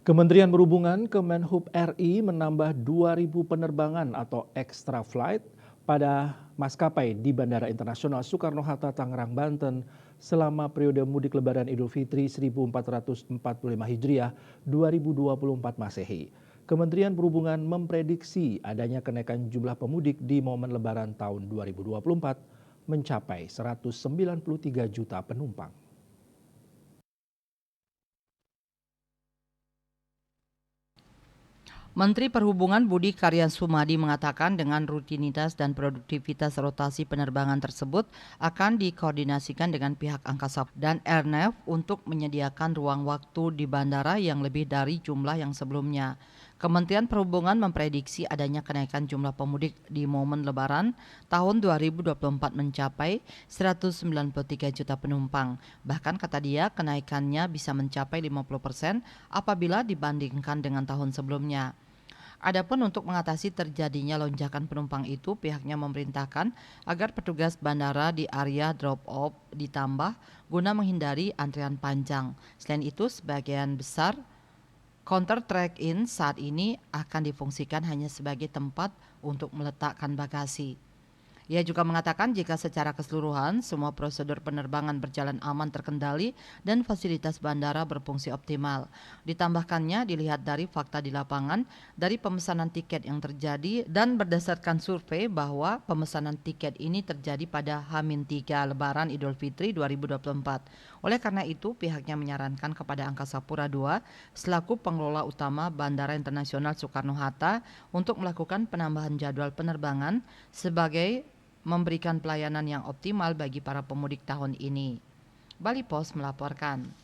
Kementerian Perhubungan Kemenhub RI menambah 2.000 penerbangan atau extra flight pada maskapai di Bandara Internasional Soekarno-Hatta, Tangerang, Banten selama periode mudik Lebaran Idul Fitri 1445 Hijriah 2024 Masehi. Kementerian Perhubungan memprediksi adanya kenaikan jumlah pemudik di momen Lebaran tahun 2024 mencapai 193 juta penumpang. Menteri Perhubungan Budi Karya Sumadi mengatakan dengan rutinitas dan produktivitas rotasi penerbangan tersebut akan dikoordinasikan dengan pihak Angkasa dan Airnav untuk menyediakan ruang waktu di bandara yang lebih dari jumlah yang sebelumnya. Kementerian Perhubungan memprediksi adanya kenaikan jumlah pemudik di momen Lebaran tahun 2024 mencapai 193 juta penumpang. Bahkan kata dia kenaikannya bisa mencapai 50% apabila dibandingkan dengan tahun sebelumnya. Adapun untuk mengatasi terjadinya lonjakan penumpang itu, pihaknya memerintahkan agar petugas bandara di area drop-off ditambah guna menghindari antrian panjang. Selain itu, sebagian besar counter check-in saat ini akan difungsikan hanya sebagai tempat untuk meletakkan bagasi. Ia juga mengatakan jika secara keseluruhan semua prosedur penerbangan berjalan aman terkendali dan fasilitas bandara berfungsi optimal. Ditambahkannya dilihat dari fakta di lapangan dari pemesanan tiket yang terjadi dan berdasarkan survei bahwa pemesanan tiket ini terjadi pada H-3 Lebaran Idul Fitri 2024. Oleh karena itu pihaknya menyarankan kepada Angkasa Pura II selaku pengelola utama Bandara Internasional Soekarno-Hatta untuk melakukan penambahan jadwal penerbangan sebagai memberikan pelayanan yang optimal bagi para pemudik tahun ini. Bali Pos melaporkan.